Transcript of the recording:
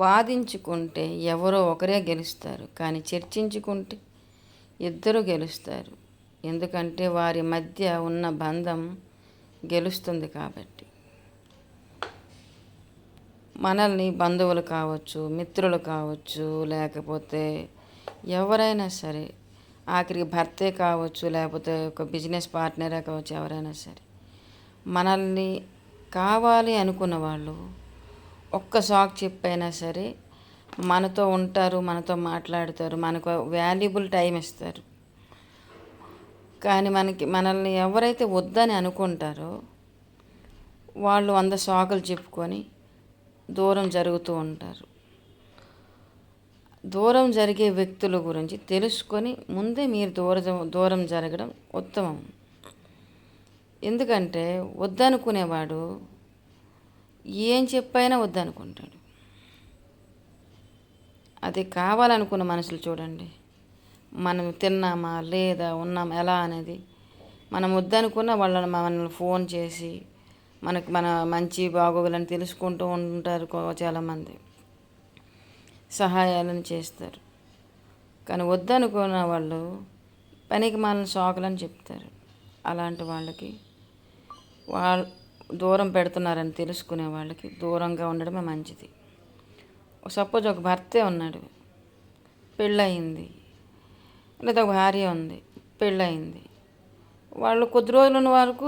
వాదించుకుంటే ఎవరో ఒకరే గెలుస్తారు, కానీ చర్చించుకుంటే ఇద్దరు గెలుస్తారు. ఎందుకంటే వారి మధ్య ఉన్న బంధం గెలుస్తుంది కాబట్టి. మనల్ని బంధువులు కావచ్చు, మిత్రులు కావచ్చు, లేకపోతే ఎవరైనా సరే, ఆఖరికి భర్తే కావచ్చు, లేకపోతే ఒక బిజినెస్ పార్ట్నరే కావచ్చు, ఎవరైనా సరే మనల్ని కావాలి అనుకున్న వాళ్ళు ఒక్క సాకు చెప్పైనా సరే మనతో ఉంటారు, మనతో మాట్లాడతారు, మనకు వాల్యుబుల్ టైం ఇస్తారు. కానీ మనల్ని ఎవరైతే వద్దని అనుకుంటారో వాళ్ళు 100 సాకులు చెప్పుకొని దూరం జరుగుతూ ఉంటారు. దూరం జరిగే వ్యక్తుల గురించి తెలుసుకొని ముందే మీరు దూరం జరగడం ఉత్తమం. ఎందుకంటే వద్దనుకునేవాడు ఏం చెప్పైనా వద్దనుకుంటాడు. అది కావాలనుకున్న మనుషులు చూడండి, మనం తిన్నామా లేదా ఉన్నామా ఎలా అనేది మనం వద్దనుకున్న మనల్ని ఫోన్ చేసి మన మంచి బాగోగులని తెలుసుకుంటూ ఉంటారు. చాలామంది సహాయాలను చేస్తారు. కానీ వద్దనుకున్న వాళ్ళు పనికి మాలిన సాకులని చెప్తారు. అలాంటి వాళ్ళకి దూరం పెడుతున్నారని తెలుసుకునే వాళ్ళకి దూరంగా ఉండడమే మంచిది. సపోజ్ ఒక భర్తే ఉన్నాడు, పెళ్ళయింది, లేదా ఒక భార్య ఉంది, పెళ్ళయింది. వాళ్ళు కొద్ది రోజులు ఉన్న వరకు